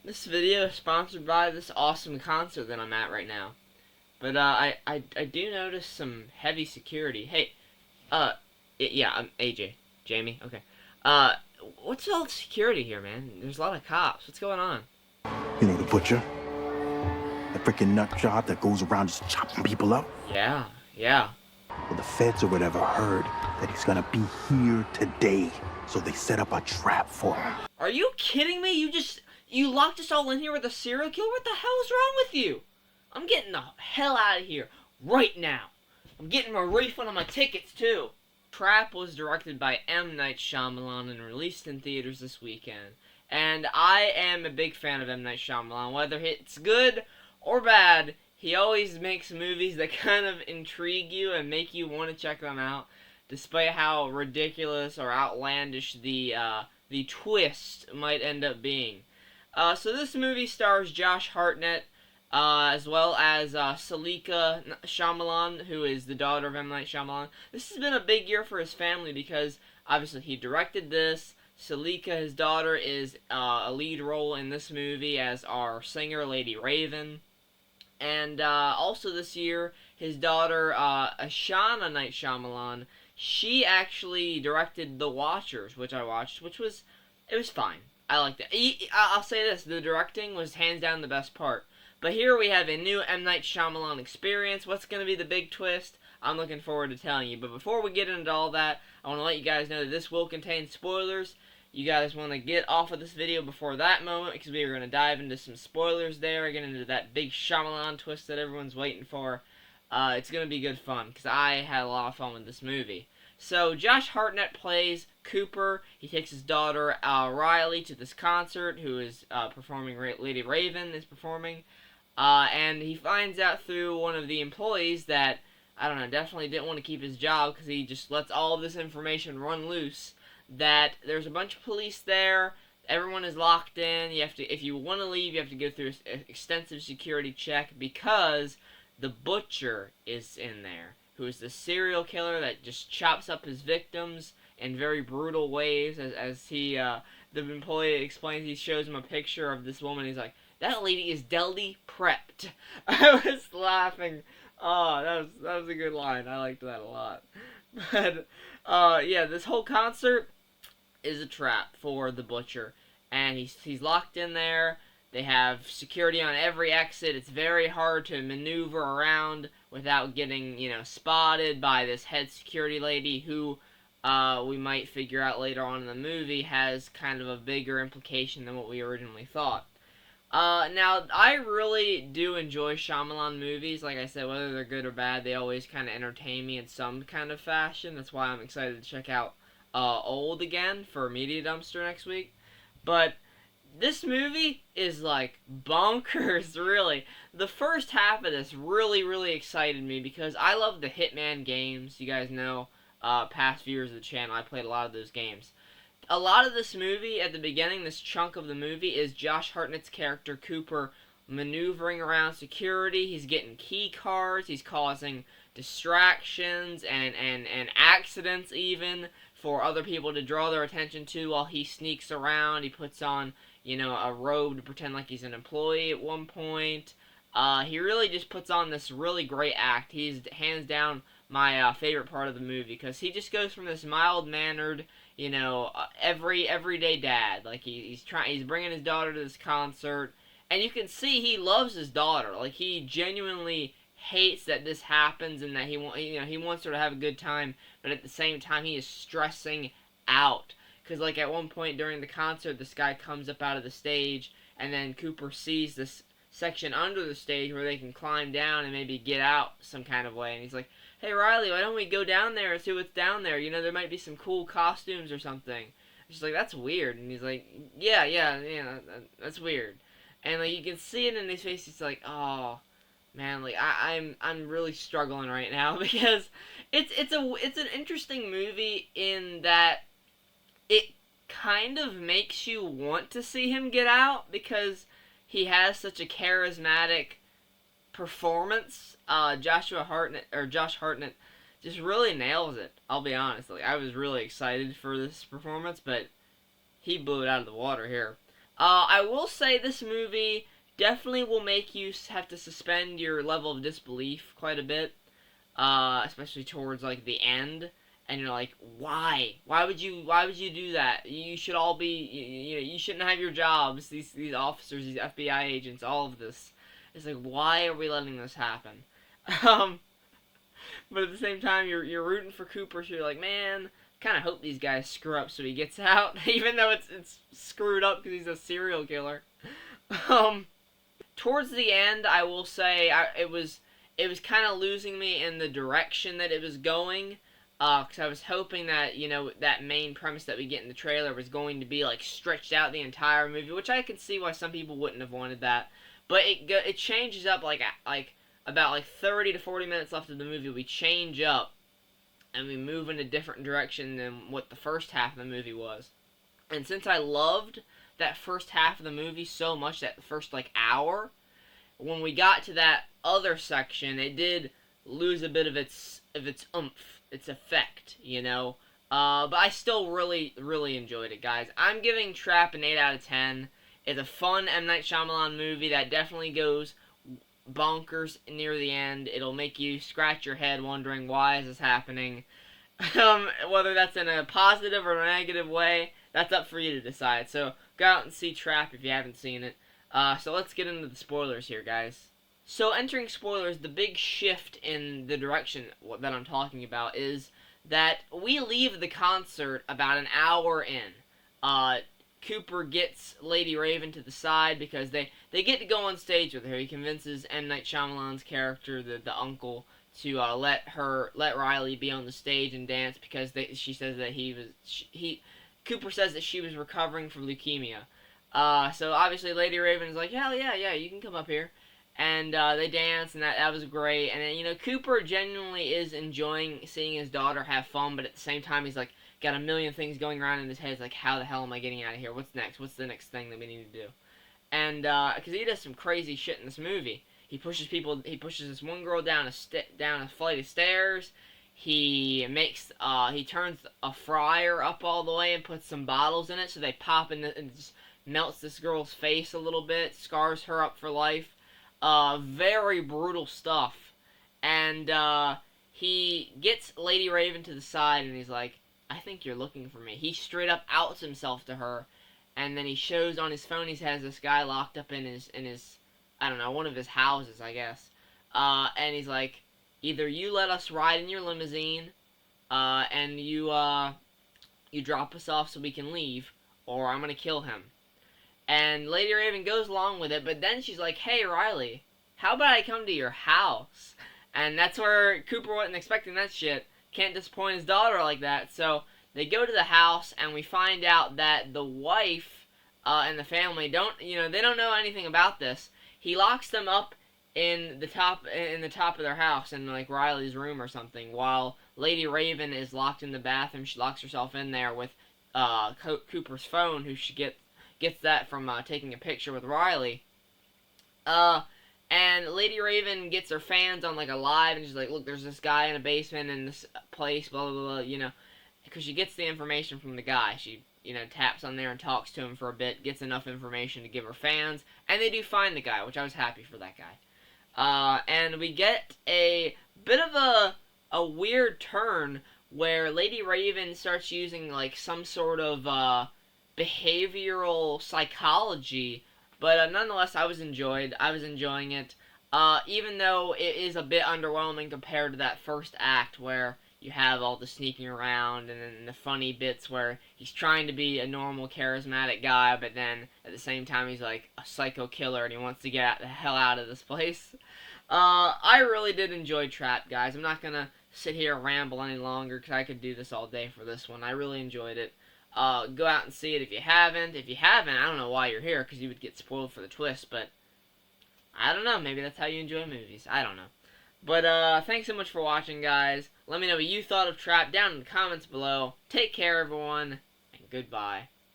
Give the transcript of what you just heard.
This video is sponsored by this awesome concert that I'm at right now. But I do notice some heavy security. Hey, uh, yeah, I'm AJ, Jamie. Okay. Uh, what's all the security here, man? There's a lot of cops. What's going on? You know the butcher? The freaking nut job that goes around just chopping people up? Yeah, yeah. Well, the feds or whatever heard that he's gonna be here today. So they set up a trap for him. Are you kidding me? You locked us all in here with a serial killer? What the hell is wrong with you? I'm getting the hell out of here right now. I'm getting my refund on my tickets too. Trap was directed by Night Shyamalan and released in theaters this weekend. And I am a big fan of Night Shyamalan. Whether it's good or bad, he always makes movies that kind of intrigue you and make you want to check them out, despite how ridiculous or outlandish the twist might end up being. So this movie stars Josh Hartnett, as well as Salika Shyamalan, who is the daughter of M. Night Shyamalan. This has been a big year for his family because obviously he directed this. Salika, his daughter, is a lead role in this movie as our singer, Lady Raven. And also this year, his daughter, Ashana Night Shyamalan, she actually directed The Watchers, which I watched, it was fine. I liked it. I'll say this, the directing was hands down the best part. But here we have a new M. Night Shyamalan experience. What's going to be the big twist? I'm looking forward to telling you. But before we get into all that, I want to let you guys know that this will contain spoilers. You guys want to get off of this video before that moment because we are going to dive into some spoilers there, get into that big Shyamalan twist that everyone's waiting for. It's going to be good fun because I had a lot of fun with this movie. So Josh Hartnett plays Cooper. He takes his daughter Riley to this concert, who is performing. Lady Raven is performing, and he finds out through one of the employees that, I don't know, definitely didn't want to keep his job because he just lets all of this information run loose. That there's a bunch of police there. Everyone is locked in. You have to, if you want to leave, you have to go through an extensive security check because the butcher is in there, who is the serial killer that just chops up his victims in very brutal ways. As the employee explains, he shows him a picture of this woman. He's like, "That lady is deli prepped." I was laughing. Oh, that was a good line. I liked that a lot. But yeah, this whole concert is a trap for the butcher, and he's locked in there. They have security on every exit. It's very hard to maneuver around without getting, spotted by this head security lady who we might figure out later on in the movie has kind of a bigger implication than what we originally thought. Now, I really do enjoy Shyamalan movies. Like I said, whether they're good or bad, they always kind of entertain me in some kind of fashion. That's why I'm excited to check out Old again for Media Dumpster next week. But this movie is like bonkers, really. The first half of this really, really excited me because I love the Hitman games. You guys know, past viewers of the channel, I played a lot of those games. A lot of this movie, at the beginning, this chunk of the movie, is Josh Hartnett's character, Cooper, maneuvering around security. He's getting key cards. He's causing distractions and accidents even for other people to draw their attention to while he sneaks around. He puts on, a robe to pretend like he's an employee at one point. He really just puts on this really great act. He's hands down my favorite part of the movie because he just goes from this mild-mannered, everyday dad. Like he's bringing his daughter to this concert, and you can see he loves his daughter. Like he genuinely hates that this happens and that he wants her to have a good time, but at the same time he is stressing out. Because, like, at one point during the concert, this guy comes up out of the stage, and then Cooper sees this section under the stage where they can climb down and maybe get out some kind of way. And he's like, "Hey, Riley, why don't we go down there and see what's down there? There might be some cool costumes or something." She's like, "That's weird." And he's like, yeah, that's weird. And, like, you can see it in his face. He's like, "Oh, man, like, I'm really struggling right now." Because it's an interesting movie in that it kind of makes you want to see him get out because he has such a charismatic performance. Josh Hartnett just really nails it. I'll be honest. Like, I was really excited for this performance, but he blew it out of the water here. I will say this movie definitely will make you have to suspend your level of disbelief quite a bit, especially towards like the end. And you're like, why? Why would you do that? You should all be, you shouldn't have your jobs. These officers, these FBI agents, all of this. It's like, why are we letting this happen? Um, but at the same time, you're rooting for Cooper. So you're like, man, kind of hope these guys screw up so he gets out, even though it's screwed up because he's a serial killer. Um, Towards the end, I will say it was kind of losing me in the direction that it was going. Because I was hoping that, that main premise that we get in the trailer was going to be, like, stretched out the entire movie, which I can see why some people wouldn't have wanted that. But it changes up, like about, like, 30 to 40 minutes left of the movie, we change up, and we move in a different direction than what the first half of the movie was. And since I loved that first half of the movie so much, that first, like, hour, when we got to that other section, it did lose a bit of its oomph, its effect, but I still really, really enjoyed it, guys. I'm giving Trap an 8 out of 10. It's a fun M. Night Shyamalan movie that definitely goes bonkers near the end. It'll make you scratch your head wondering, why is this happening? Whether that's in a positive or a negative way, that's up for you to decide. So, go out and see Trap if you haven't seen it. So let's get into the spoilers here, guys. So, entering spoilers, the big shift in the direction that I'm talking about is that we leave the concert about an hour in. Cooper gets Lady Raven to the side because they get to go on stage with her. He convinces M. Night Shyamalan's character, the uncle, to let Riley be on the stage and dance because she says that Cooper says that she was recovering from leukemia. So obviously Lady Raven is like, hell yeah, you can come up here. And they dance, and that was great. And then, Cooper genuinely is enjoying seeing his daughter have fun, but at the same time, he's like got a million things going around in his head. It's like, how the hell am I getting out of here? What's next? What's the next thing that we need to do? And because he does some crazy shit in this movie, he pushes this one girl down a flight of stairs. He turns a fryer up all the way and puts some bottles in it, so they pop and it just melts this girl's face a little bit, scars her up for life. Very brutal stuff. And, he gets Lady Raven to the side, and he's like, I think you're looking for me. He straight up outs himself to her, and then he shows on his phone he has this guy locked up in his, I don't know, one of his houses, I guess. And he's like, either you let us ride in your limousine, and you drop us off so we can leave, or I'm gonna kill him. And Lady Raven goes along with it, but then she's like, hey, Riley, how about I come to your house? And that's where Cooper wasn't expecting that shit. Can't disappoint his daughter like that. So they go to the house, and we find out that the wife and the family they don't know anything about this. He locks them up in the top of their house, in like Riley's room or something, while Lady Raven is locked in the bathroom. She locks herself in there with Cooper's phone, who she gets that from taking a picture with Riley. And Lady Raven gets her fans on like a live, and she's like, look, there's this guy in a basement in this place, blah, blah, blah, because she gets the information from the guy. She, taps on there and talks to him for a bit, gets enough information to give her fans, and they do find the guy, which I was happy for that guy. And we get a bit of a weird turn where Lady Raven starts using like some sort of behavioral psychology, but nonetheless, I was enjoying it, even though it is a bit underwhelming compared to that first act where you have all the sneaking around and then the funny bits where he's trying to be a normal, charismatic guy, but then at the same time he's like a psycho killer and he wants to get the hell out of this place. I really did enjoy Trap, guys. I'm not gonna sit here and ramble any longer because I could do this all day for this one. I really enjoyed it. Go out and see it if you haven't. If you haven't, I don't know why you're here, because you would get spoiled for the twist, but I don't know. Maybe that's how you enjoy movies. I don't know. But, thanks so much for watching, guys. Let me know what you thought of Trap down in the comments below. Take care, everyone, and goodbye.